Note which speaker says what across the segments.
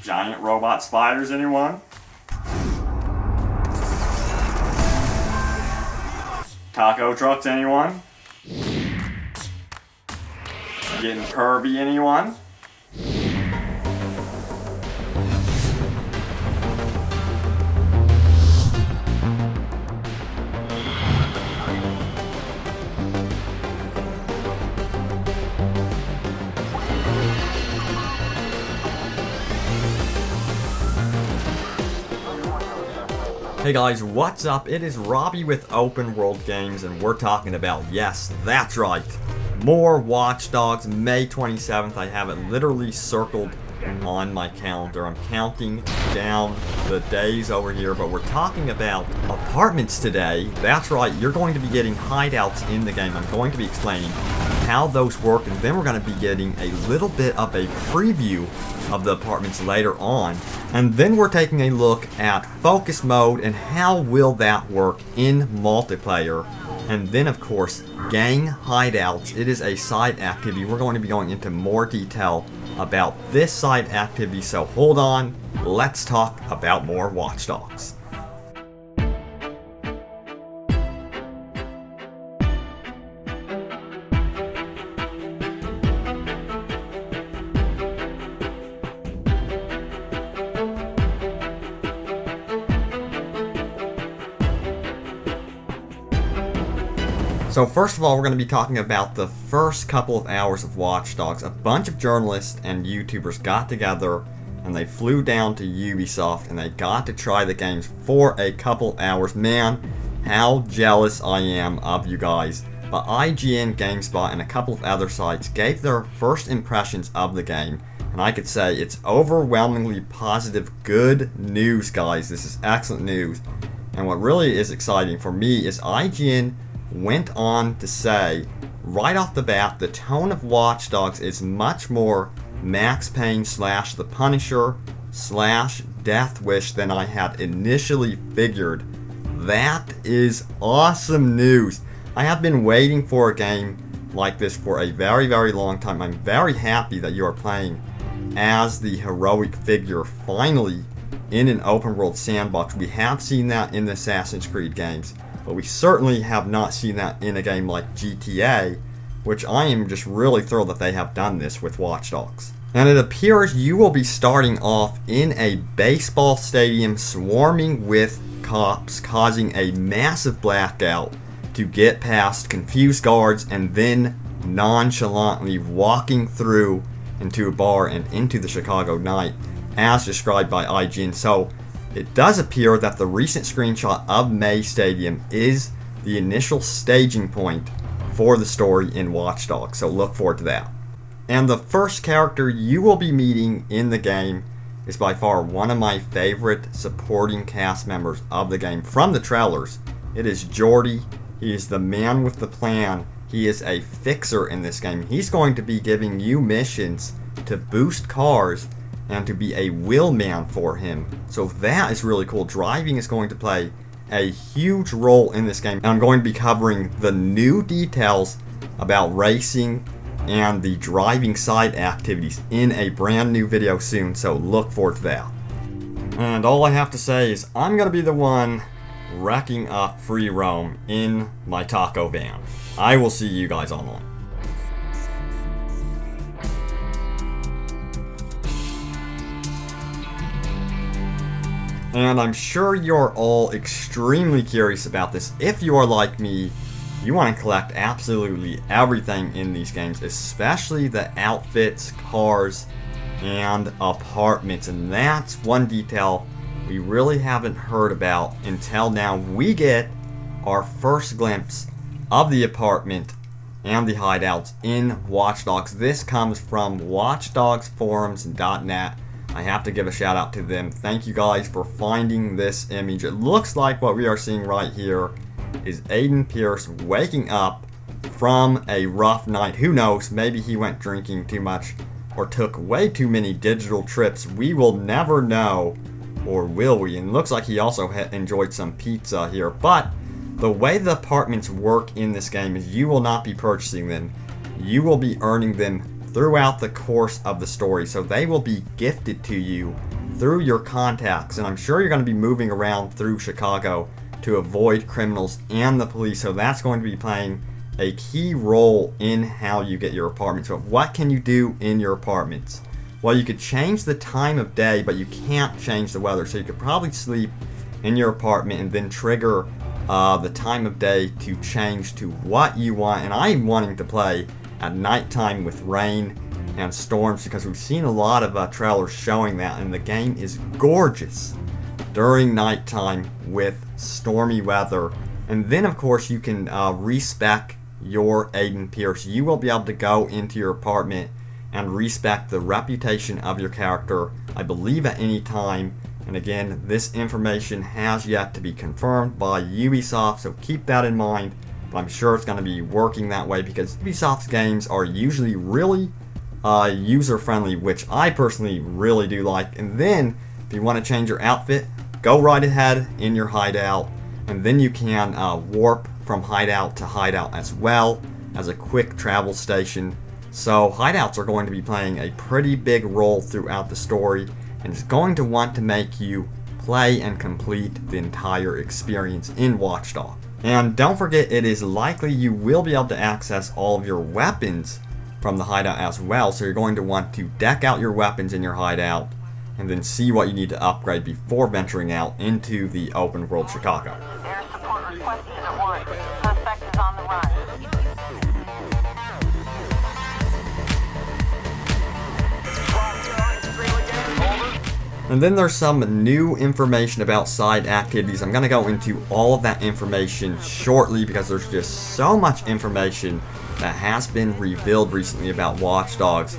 Speaker 1: Giant robot spiders, anyone? Taco trucks, anyone? Getting curvy, anyone?
Speaker 2: Hey guys, what's up? It is Robbie with Open World Games, and we're talking about, yes, that's right, more Watch Dogs, May 27th. I have it literally circled on my calendar. I'm counting down the days over here, but we're talking about apartments today. That's right, you're going to be getting hideouts in the game. I'm going to be explaining how those work, and then we're going to be getting a little bit of a preview of the apartments later on. And then we're taking a look at focus mode and how will that work in multiplayer. And then of course, gang hideouts. It is a side activity. We're going to be going into more detail about this side activity, so hold on, let's talk about more Watch Dogs. So first of all, we're going to be talking about the first couple of hours of Watch Dogs. A bunch of journalists and YouTubers got together and they flew down to Ubisoft and they got to try the games for a couple hours. Man, how jealous I am of you guys. But IGN, GameSpot, and a couple of other sites gave their first impressions of the game. And I could say it's overwhelmingly positive, good news, guys. This is excellent news. And what really is exciting for me is IGN went on to say, right off the bat, the tone of Watch Dogs is much more Max Payne / The Punisher / Death Wish than I had initially figured. That is awesome news. I have been waiting for a game like this for a very, very long time. I'm very happy that you are playing as the heroic figure finally in an open world sandbox. We have seen that in the Assassin's Creed games, but we certainly have not seen that in a game like GTA, which I am just really thrilled that they have done this with Watch Dogs. And it appears you will be starting off in a baseball stadium swarming with cops, causing a massive blackout to get past confused guards and then nonchalantly walking through into a bar and into the Chicago night as described by IGN. So it does appear that the recent screenshot of May Stadium is the initial staging point for the story in Watch Dogs, so look forward to that. And the first character you will be meeting in the game is by far one of my favorite supporting cast members of the game from the trailers. It is Jordi. He is the man with the plan. He is a fixer in this game. He's going to be giving you missions to boost cars and to be a wheelman for him. So that is really cool. Driving is going to play a huge role in this game. And I'm going to be covering the new details about racing and the driving side activities in a brand new video soon, so look forward to that. And all I have to say is I'm going to be the one wrecking up free roam in my taco van. I will see you guys online. And I'm sure you're all extremely curious about this. If you are like me, you want to collect absolutely everything in these games, especially the outfits, cars, and apartments. And that's one detail we really haven't heard about until now. We get our first glimpse of the apartment and the hideouts in Watch Dogs. This comes from watchdogsforums.net. I have to give a shout out to them. Thank you guys for finding this image. It looks like what we are seeing right here is Aiden Pierce waking up from a rough night. Who knows, maybe he went drinking too much or took way too many digital trips. We will never know, or will we? And it looks like he also enjoyed some pizza here. But the way the apartments work in this game is you will not be purchasing them. You will be earning them throughout the course of the story. So they will be gifted to you through your contacts. And I'm sure you're going to be moving around through Chicago to avoid criminals and the police, so that's going to be playing a key role in how you get your apartments. But what can you do in your apartments? Well, you could change the time of day, but you can't change the weather. So you could probably sleep in your apartment and then trigger the time of day to change to what you want. And I'm wanting to play at nighttime with rain and storms because we've seen a lot of trailers showing that, and the game is gorgeous during nighttime with stormy weather. And then of course you can respec your Aiden Pierce. You will be able to go into your apartment and respec the reputation of your character, I believe, at any time. And again, this information has yet to be confirmed by Ubisoft, so keep that in mind. But I'm sure it's going to be working that way because Ubisoft's games are usually really user-friendly, which I personally really do like. And then, if you want to change your outfit, go right ahead in your hideout, and then you can warp from hideout to hideout as well as a quick travel station. So hideouts are going to be playing a pretty big role throughout the story, and it's going to want to make you play and complete the entire experience in Watch Dogs. And don't forget, it is likely you will be able to access all of your weapons from the hideout as well, so you're going to want to deck out your weapons in your hideout and then see what you need to upgrade before venturing out into the open world Chicago.
Speaker 3: Air support requested at 1. Suspect is on the run.
Speaker 2: And then there's some new information about side activities. I'm going to go into all of that information shortly because there's just so much information that has been revealed recently about Watch Dogs.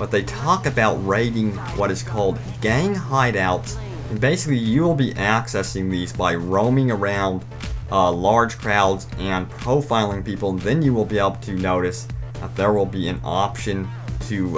Speaker 2: But they talk about raiding what is called gang hideouts, and basically you will be accessing these by roaming around large crowds and profiling people, and then you will be able to notice that there will be an option to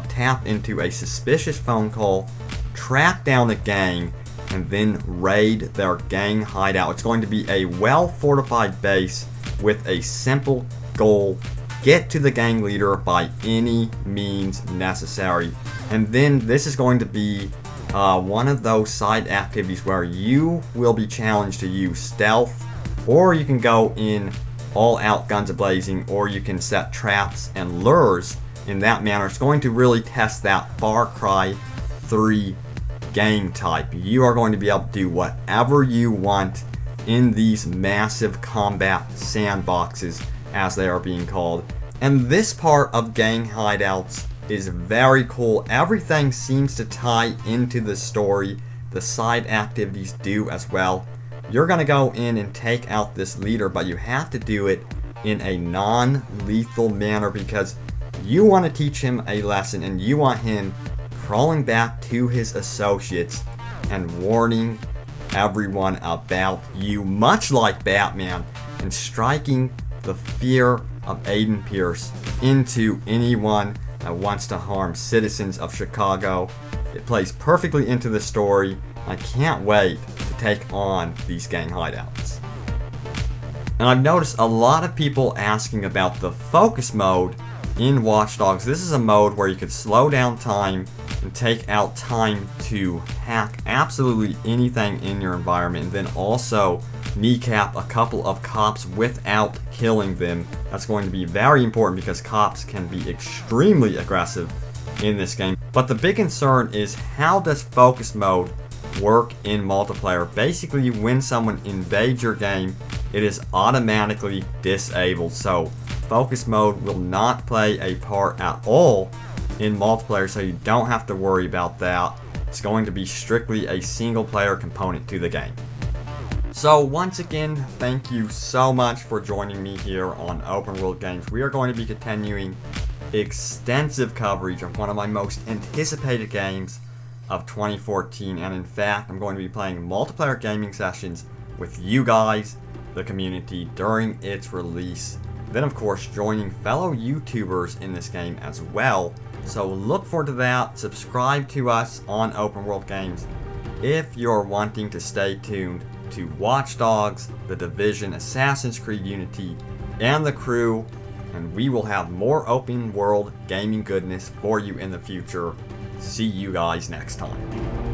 Speaker 2: tap into a suspicious phone call, track down a gang, and then raid their gang hideout. It's going to be a well-fortified base with a simple goal: get to the gang leader by any means necessary. And then this is going to be one of those side activities where you will be challenged to use stealth, or you can go in all out guns a-blazing, or you can set traps and lures in that manner. It's going to really test that Far Cry 3 game type. You are going to be able to do whatever you want in these massive combat sandboxes, as they are being called. And this part of gang hideouts is very cool. Everything seems to tie into the story. The side activities do as well. You're going to go in and take out this leader, but you have to do it in a non-lethal manner because you want to teach him a lesson, and you want him crawling back to his associates and warning everyone about you, much like Batman, and striking the fear of Aiden Pierce into anyone that wants to harm citizens of Chicago. It plays perfectly into the story. I can't wait to take on these gang hideouts. And I've noticed a lot of people asking about the focus mode in Watch Dogs. This is a mode where you could slow down time and take out time to hack absolutely anything in your environment, and then also kneecap a couple of cops without killing them. That's going to be very important because cops can be extremely aggressive in this game. But the big concern is, how does focus mode work in multiplayer? Basically, when someone invades your game, it is automatically disabled. So focus mode will not play a part at all in multiplayer, so you don't have to worry about that. It's going to be strictly a single player component to the game. So once again, thank you so much for joining me here on Open World Games. We are going to be continuing extensive coverage of one of my most anticipated games of 2014, and in fact, I'm going to be playing multiplayer gaming sessions with you guys, the community, during its release. Then of course, joining fellow YouTubers in this game as well. So look forward to that. Subscribe to us on Open World Games if you're wanting to stay tuned to Watch Dogs, The Division, Assassin's Creed Unity, and The Crew, and we will have more open world gaming goodness for you in the future. See you guys next time.